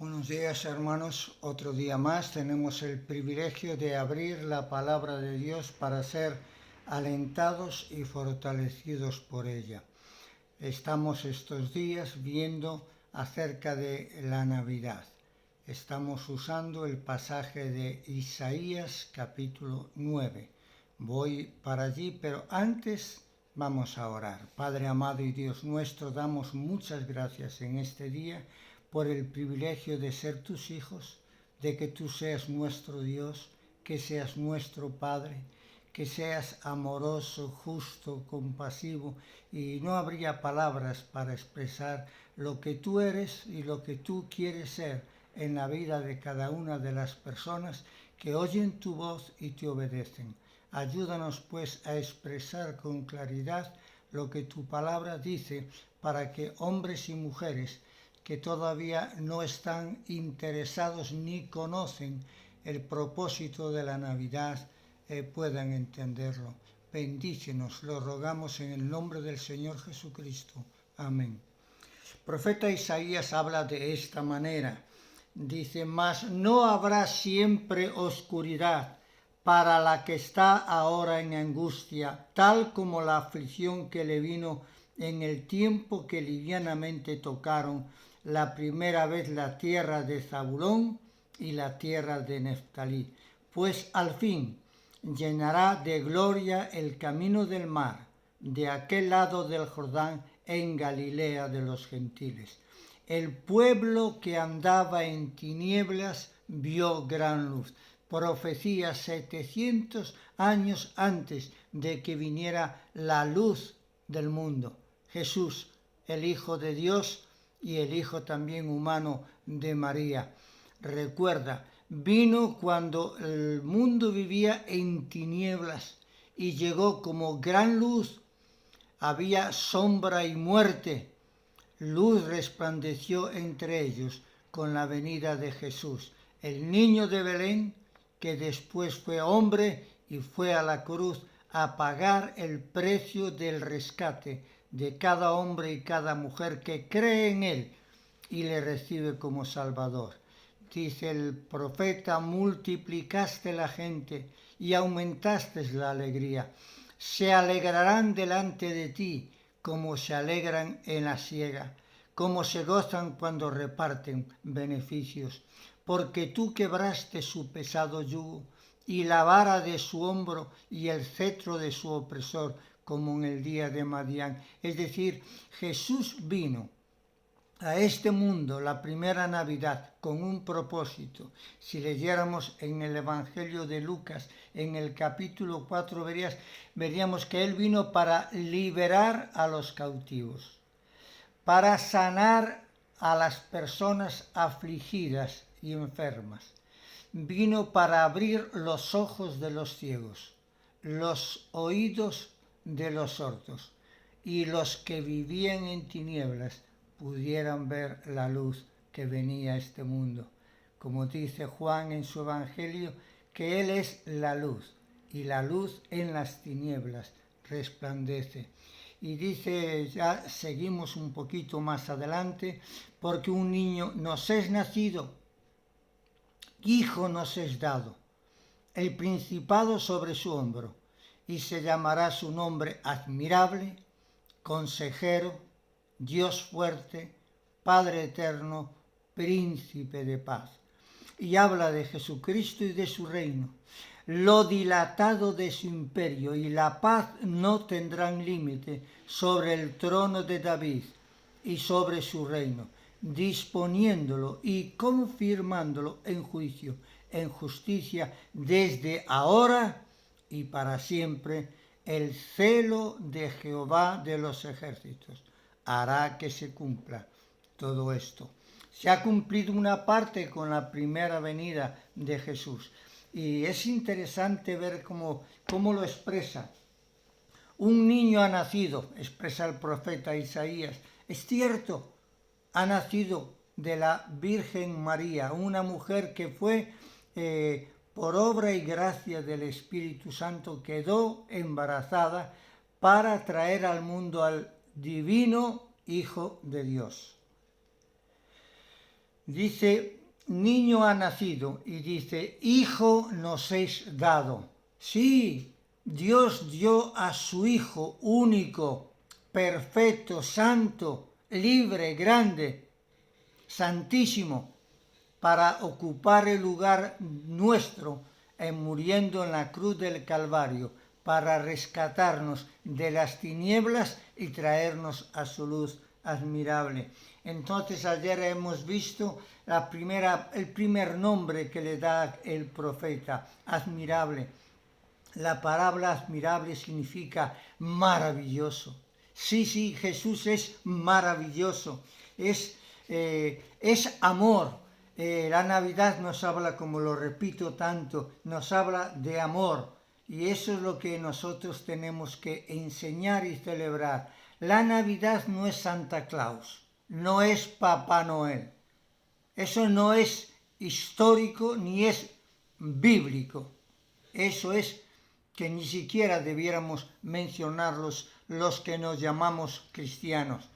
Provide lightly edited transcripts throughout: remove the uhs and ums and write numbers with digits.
Buenos días, hermanos. Otro día más tenemos el privilegio de abrir la palabra de Dios para ser alentados y fortalecidos por ella. Estamos estos días viendo acerca de la Navidad. Estamos usando el pasaje de Isaías capítulo 9. Voy para allí, pero antes vamos a orar. Padre amado y Dios nuestro, damos muchas gracias en este día por el privilegio de ser tus hijos, de que tú seas nuestro Dios, que seas nuestro Padre, que seas amoroso, justo, compasivo, y no habría palabras para expresar lo que tú eres y lo que tú quieres ser en la vida de cada una de las personas que oyen tu voz y te obedecen. Ayúdanos pues a expresar con claridad lo que tu palabra dice para que hombres y mujeres que todavía no están interesados ni conocen el propósito de la Navidad puedan entenderlo. Bendícenos, lo rogamos en el nombre del Señor Jesucristo. Amén. El profeta Isaías habla de esta manera. Dice, mas no habrá siempre oscuridad para la que está ahora en angustia, tal como la aflicción que le vino en el tiempo que livianamente tocaron la primera vez la tierra de Zabulón y la tierra de Neftalí, pues al fin llenará de gloria el camino del mar, de aquel lado del Jordán, en Galilea de los gentiles. El pueblo que andaba en tinieblas vio gran luz. Profecía 700 años antes de que viniera la luz del mundo. Jesús, el Hijo de Dios y el Hijo también humano de María. Recuerda, vino cuando el mundo vivía en tinieblas y llegó como gran luz. Había sombra y muerte. Luz resplandeció entre ellos con la venida de Jesús, el niño de Belén, que después fue hombre y fue a la cruz a pagar el precio del rescate de cada hombre y cada mujer que cree en él y le recibe como Salvador. Dice el profeta, multiplicaste la gente y aumentaste la alegría. Se alegrarán delante de ti como se alegran en la siega, como se gozan cuando reparten beneficios, porque tú quebraste su pesado yugo y la vara de su hombro y el cetro de su opresor, como en el día de Madián. Es decir, Jesús vino a este mundo la primera Navidad con un propósito. Si leyéramos en el Evangelio de Lucas, en el capítulo 4, veríamos que Él vino para liberar a los cautivos, para sanar a las personas afligidas y enfermas. Vino para abrir los ojos de los ciegos, los oídos de los sordos, y los que vivían en tinieblas pudieran ver la luz que venía a este mundo. Como dice Juan en su Evangelio, que Él es la luz, y la luz en las tinieblas resplandece. Y dice, ya seguimos un poquito más adelante, porque un niño nos es nacido, hijo nos es dado, el principado sobre su hombro, y se llamará su nombre admirable, consejero, Dios fuerte, Padre eterno, príncipe de paz. Y habla de Jesucristo y de su reino, lo dilatado de su imperio, y la paz no tendrán límite sobre el trono de David y sobre su reino, disponiéndolo y confirmándolo en juicio, en justicia, desde ahora y para siempre. El celo de Jehová de los ejércitos hará que se cumpla todo esto. Se ha cumplido una parte con la primera venida de Jesús. Y es interesante ver cómo lo expresa. Un niño ha nacido, expresa el profeta Isaías. Es cierto, ha nacido de la Virgen María, una mujer que fue por obra y gracia del Espíritu Santo, quedó embarazada para traer al mundo al divino Hijo de Dios. Dice, niño ha nacido y dice, hijo nos es dado. Sí, Dios dio a su Hijo único, perfecto, santo, libre, grande, santísimo, para ocupar el lugar nuestro muriendo en la cruz del Calvario, para rescatarnos de las tinieblas y traernos a su luz admirable. Entonces ayer hemos visto el primer nombre que le da el profeta, admirable. La palabra admirable significa maravilloso. Sí, Jesús es maravilloso, es amor. La Navidad nos habla, como lo repito tanto, nos habla de amor. Y eso es lo que nosotros tenemos que enseñar y celebrar. La Navidad no es Santa Claus, no es Papá Noel. Eso no es histórico ni es bíblico. Eso es que ni siquiera debiéramos mencionarlos los que nos llamamos cristianos.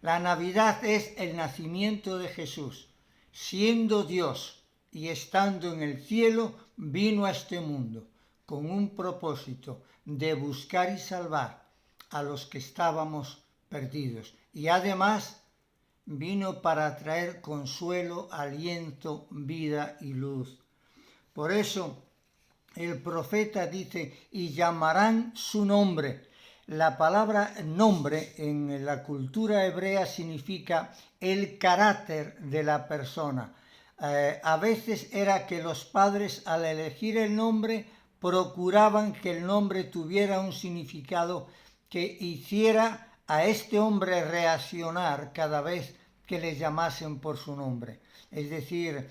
La Navidad es el nacimiento de Jesús. Siendo Dios y estando en el cielo, vino a este mundo con un propósito de buscar y salvar a los que estábamos perdidos. Y además vino para traer consuelo, aliento, vida y luz. Por eso el profeta dice, y llamarán su nombre. La palabra nombre en la cultura hebrea significa el carácter de la persona. A veces era que los padres al elegir el nombre procuraban que el nombre tuviera un significado que hiciera a este hombre reaccionar cada vez que le llamasen por su nombre. Es decir,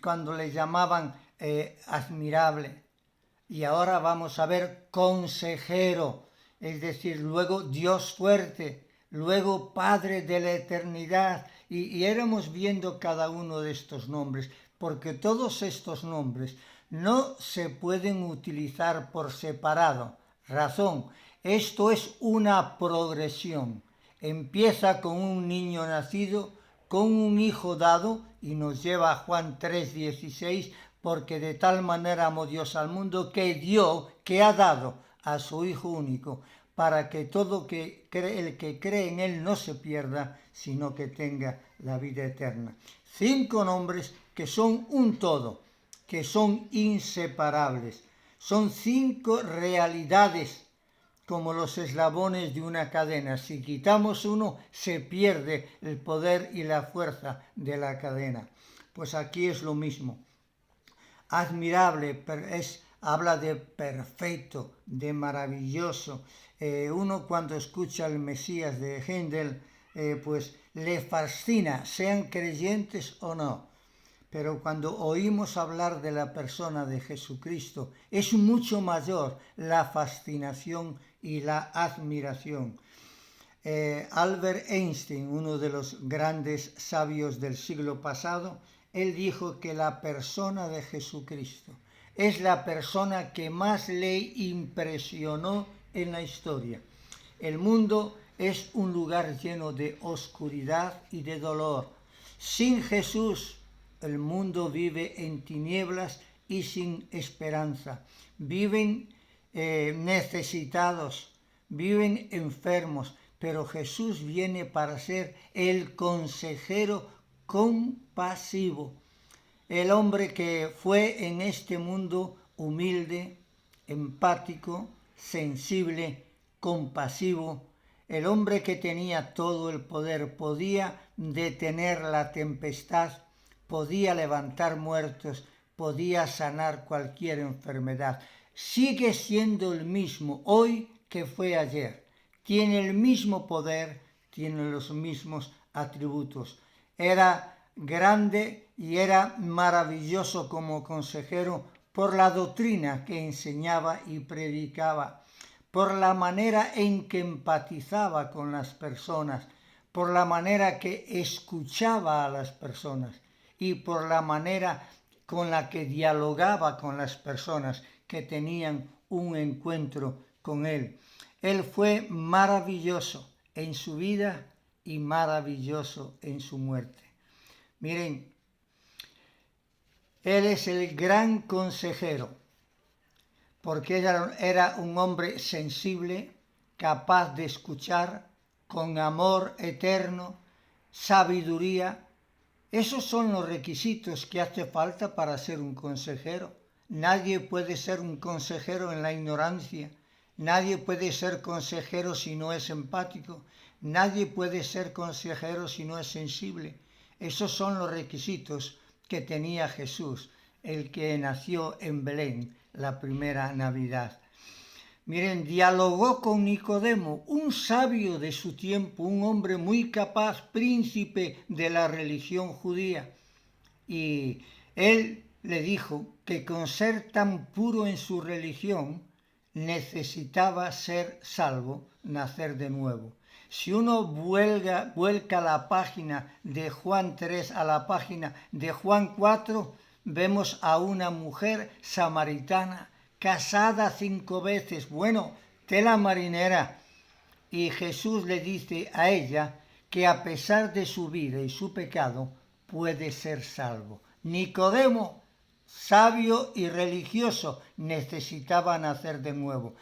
cuando le llamaban admirable, y ahora vamos a ver consejero, es decir, luego Dios fuerte, luego Padre de la eternidad, y éramos viendo cada uno de estos nombres, porque todos estos nombres no se pueden utilizar por separado. Razón, esto es una progresión. Empieza con un niño nacido, con un hijo dado, y nos lleva a Juan 3:16, porque de tal manera amó Dios al mundo que dio, que ha dado a su Hijo único, para que todo el que cree en Él no se pierda, sino que tenga la vida eterna. 5 nombres que son un todo, que son inseparables. Son 5 realidades, como los eslabones de una cadena. Si quitamos uno, se pierde el poder y la fuerza de la cadena. Pues aquí es lo mismo. Admirable habla de perfecto, de maravilloso. Uno cuando escucha el Mesías de Händel, pues le fascina, sean creyentes o no. Pero cuando oímos hablar de la persona de Jesucristo, es mucho mayor la fascinación y la admiración. Albert Einstein, uno de los grandes sabios del siglo pasado, él dijo que la persona de Jesucristo es la persona que más le impresionó en la historia. El mundo es un lugar lleno de oscuridad y de dolor. Sin Jesús, el mundo vive en tinieblas y sin esperanza. Viven necesitados, viven enfermos, pero Jesús viene para ser el consejero compasivo, el hombre que fue en este mundo humilde, empático, sensible, compasivo, el hombre que tenía todo el poder, podía detener la tempestad, podía levantar muertos, podía sanar cualquier enfermedad. Sigue siendo el mismo hoy que fue ayer. Tiene el mismo poder, tiene los mismos atributos. Era grande y era maravilloso como consejero por la doctrina que enseñaba y predicaba, por la manera en que empatizaba con las personas, por la manera que escuchaba a las personas y por la manera con la que dialogaba con las personas que tenían un encuentro con él. Él fue maravilloso en su vida y maravilloso en su muerte. Miren, Él es el gran consejero, porque era un hombre sensible, capaz de escuchar, con amor eterno, sabiduría. Esos son los requisitos que hace falta para ser un consejero. Nadie puede ser un consejero en la ignorancia. Nadie puede ser consejero si no es empático. Nadie puede ser consejero si no es sensible. Esos son los requisitos que tenía Jesús, el que nació en Belén la primera Navidad. Miren, dialogó con Nicodemo, un sabio de su tiempo, un hombre muy capaz, príncipe de la religión judía. Y él le dijo que con ser tan puro en su religión necesitaba ser salvo, nacer de nuevo. Si uno vuelca la página de Juan 3 a la página de Juan 4, vemos a una mujer samaritana casada 5 veces, bueno, tela marinera. Y Jesús le dice a ella que a pesar de su vida y su pecado, puede ser salvo. Nicodemo, sabio y religioso, necesitaba nacer de nuevo.